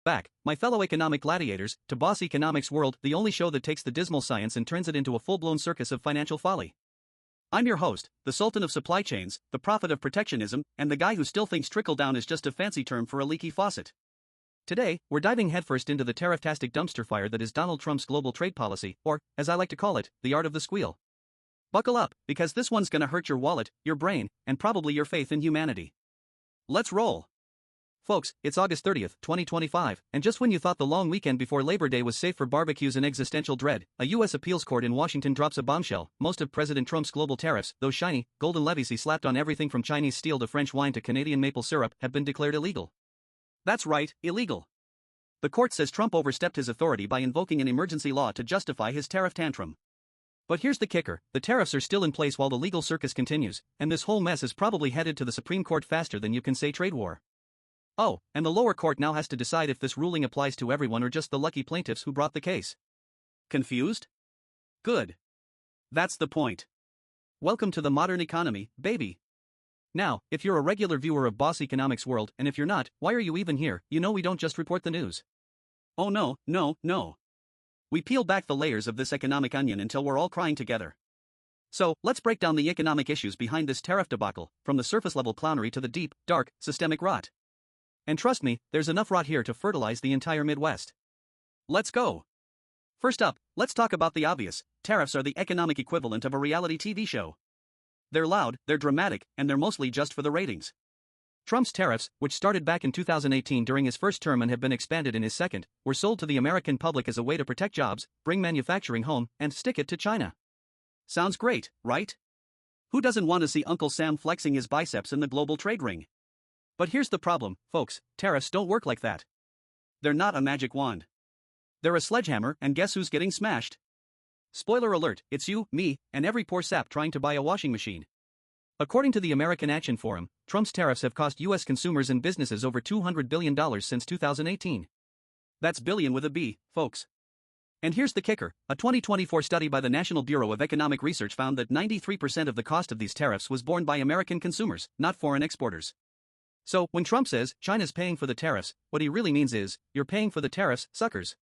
back, my fellow economic gladiators, to Boss Economics World, the only show that takes the dismal science and turns it into a full-blown circus of financial folly. I'm your host, the Sultan of Supply Chains, the prophet of protectionism, and the guy who still thinks trickle-down is just a fancy term for a leaky faucet. Today, we're diving headfirst into the tariff-tastic dumpster fire that is Donald Trump's global trade policy, or, as I like to call it, the art of the squeal. Buckle up, because this one's gonna hurt your wallet, your brain, and probably your faith in humanity. Let's roll. Folks, it's August 30th, 2025, and just when you thought the long weekend before Labor Day was safe for barbecues and existential dread, a U.S. appeals court in Washington drops a bombshell. Most of President Trump's global tariffs, those shiny, golden levies he slapped on everything from Chinese steel to French wine to Canadian maple syrup, have been declared illegal. That's right, illegal. The court says Trump overstepped his authority by invoking an emergency law to justify his tariff tantrum. But here's the kicker, the tariffs are still in place while the legal circus continues, and this whole mess is probably headed to the Supreme Court faster than you can say trade war. Oh, and the lower court now has to decide if this ruling applies to everyone or just the lucky plaintiffs who brought the case. Confused? Good. That's the point. Welcome to the modern economy, baby. Now, if you're a regular viewer of Boss Economics World, and if you're not, why are you even here? You know we don't just report the news. Oh no. We peel back the layers of this economic onion until we're all crying together. So, let's break down the economic issues behind this tariff debacle, from the surface-level clownery to the deep, dark, systemic rot. And trust me, there's enough rot here to fertilize the entire Midwest. Let's go. First up, let's talk about the obvious. Tariffs are the economic equivalent of a reality TV show. They're loud, they're dramatic, and they're mostly just for the ratings. Trump's tariffs, which started back in 2018 during his first term and have been expanded in his second, were sold to the American public as a way to protect jobs, bring manufacturing home, and stick it to China. Sounds great, right? Who doesn't want to see Uncle Sam flexing his biceps in the global trade ring? But here's the problem, folks, tariffs don't work like that. They're not a magic wand. They're a sledgehammer, and guess who's getting smashed? Spoiler alert, it's you, me, and every poor sap trying to buy a washing machine. According to the American Action Forum, Trump's tariffs have cost U.S. consumers and businesses over $200 billion since 2018. That's billion with a B, folks. And here's the kicker, a 2024 study by the National Bureau of Economic Research found that 93% of the cost of these tariffs was borne by American consumers, not foreign exporters. So, when Trump says, China's paying for the tariffs, what he really means is, you're paying for the tariffs, suckers.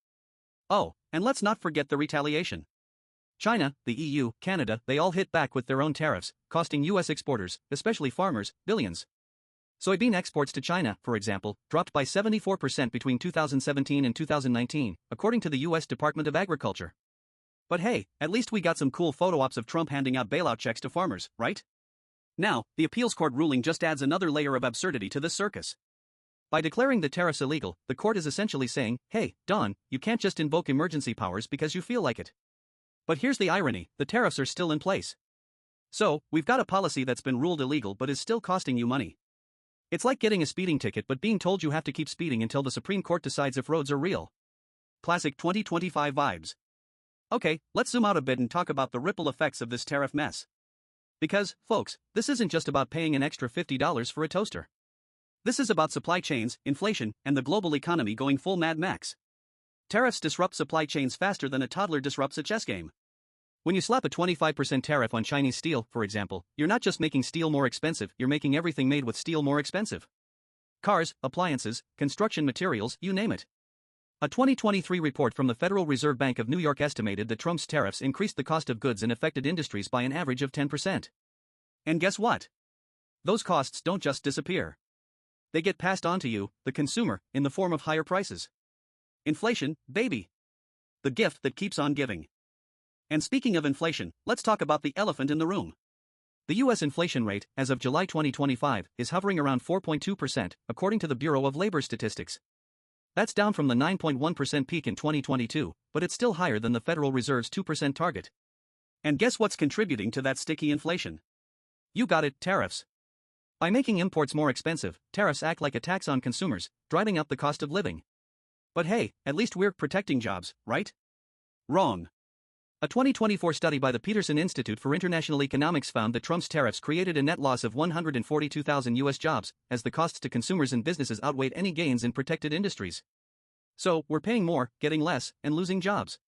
Oh, and let's not forget the retaliation. China, the EU, Canada, they all hit back with their own tariffs, costing U.S. exporters, especially farmers, billions. Soybean exports to China, for example, dropped by 74% between 2017 and 2019, according to the U.S. Department of Agriculture. But hey, at least we got some cool photo ops of Trump handing out bailout checks to farmers, right? Now, the appeals court ruling just adds another layer of absurdity to this circus. By declaring the tariffs illegal, the court is essentially saying, hey, Don, you can't just invoke emergency powers because you feel like it. But here's the irony, the tariffs are still in place. So, we've got a policy that's been ruled illegal but is still costing you money. It's like getting a speeding ticket but being told you have to keep speeding until the Supreme Court decides if roads are real. Classic 2025 vibes. Okay, let's zoom out a bit and talk about the ripple effects of this tariff mess. Because, folks, this isn't just about paying an extra $50 for a toaster. This is about supply chains, inflation, and the global economy going full Mad Max. Tariffs disrupt supply chains faster than a toddler disrupts a chess game. When you slap a 25% tariff on Chinese steel, for example, you're not just making steel more expensive, you're making everything made with steel more expensive. Cars, appliances, construction materials, you name it. A 2023 report from the Federal Reserve Bank of New York estimated that Trump's tariffs increased the cost of goods in affected industries by an average of 10%. And guess what? Those costs don't just disappear. They get passed on to you, the consumer, in the form of higher prices. Inflation, baby. The gift that keeps on giving. And speaking of inflation, let's talk about the elephant in the room. The U.S. inflation rate, as of July 2025, is hovering around 4.2%, according to the Bureau of Labor Statistics. That's down from the 9.1% peak in 2022, but it's still higher than the Federal Reserve's 2% target. And guess what's contributing to that sticky inflation? You got it, tariffs. By making imports more expensive, tariffs act like a tax on consumers, driving up the cost of living. But hey, at least we're protecting jobs, right? Wrong. A 2024 study by the Peterson Institute for International Economics found that Trump's tariffs created a net loss of 142,000 U.S. jobs, as the costs to consumers and businesses outweighed any gains in protected industries. So, we're paying more, getting less, and losing jobs.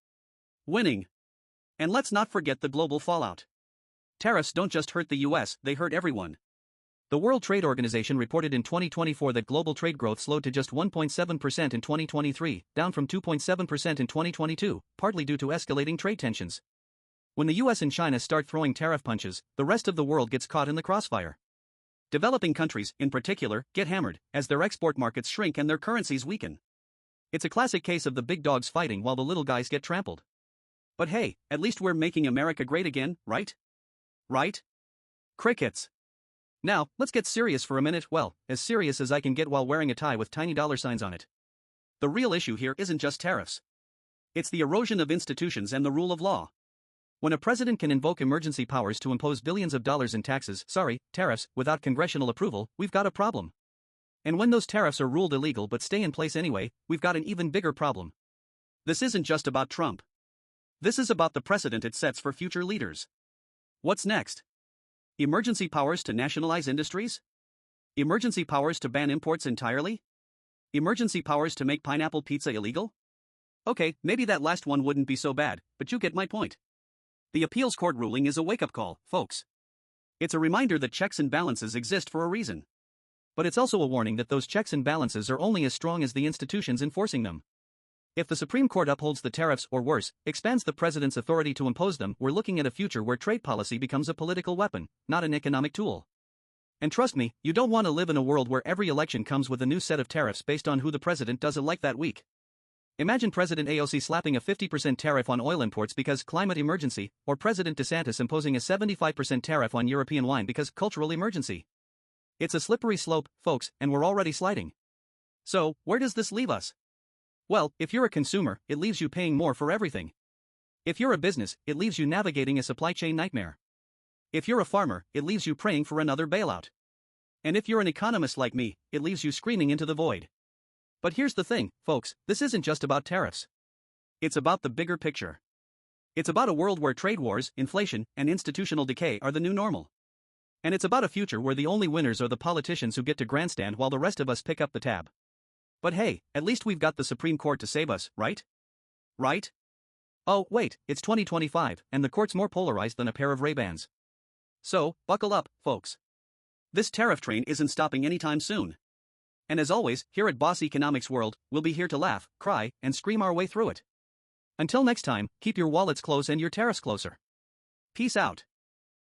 Winning. And let's not forget the global fallout. Tariffs don't just hurt the U.S., they hurt everyone. The World Trade Organization reported in 2024 that global trade growth slowed to just 1.7% in 2023, down from 2.7% in 2022, partly due to escalating trade tensions. When the US and China start throwing tariff punches, the rest of the world gets caught in the crossfire. Developing countries, in particular, get hammered as their export markets shrink and their currencies weaken. It's a classic case of the big dogs fighting while the little guys get trampled. But hey, at least we're making America great again, right? Right? Crickets. Now, let's get serious for a minute, well, as serious as I can get while wearing a tie with tiny dollar signs on it. The real issue here isn't just tariffs. It's the erosion of institutions and the rule of law. When a president can invoke emergency powers to impose billions of dollars in tariffs, without congressional approval, we've got a problem. And when those tariffs are ruled illegal but stay in place anyway, we've got an even bigger problem. This isn't just about Trump. This is about the precedent it sets for future leaders. What's next? Emergency powers to nationalize industries? Emergency powers to ban imports entirely? Emergency powers to make pineapple pizza illegal? Okay, maybe that last one wouldn't be so bad, but you get my point. The appeals court ruling is a wake-up call, folks. It's a reminder that checks and balances exist for a reason. But it's also a warning that those checks and balances are only as strong as the institutions enforcing them. If the Supreme Court upholds the tariffs or worse, expands the president's authority to impose them, we're looking at a future where trade policy becomes a political weapon, not an economic tool. And trust me, you don't want to live in a world where every election comes with a new set of tariffs based on who the president doesn't like that week. Imagine President AOC slapping a 50% tariff on oil imports because climate emergency, or President DeSantis imposing a 75% tariff on European wine because cultural emergency. It's a slippery slope, folks, and we're already sliding. So, where does this leave us? Well, if you're a consumer, it leaves you paying more for everything. If you're a business, it leaves you navigating a supply chain nightmare. If you're a farmer, it leaves you praying for another bailout. And if you're an economist like me, it leaves you screaming into the void. But here's the thing, folks, this isn't just about tariffs. It's about the bigger picture. It's about a world where trade wars, inflation, and institutional decay are the new normal. And it's about a future where the only winners are the politicians who get to grandstand while the rest of us pick up the tab. But hey, at least we've got the Supreme Court to save us, right? Right? Oh, wait, it's 2025, and the court's more polarized than a pair of Ray-Bans. So, buckle up, folks. This tariff train isn't stopping anytime soon. And as always, here at Boss Economics World, we'll be here to laugh, cry, and scream our way through it. Until next time, keep your wallets close and your tariffs closer. Peace out.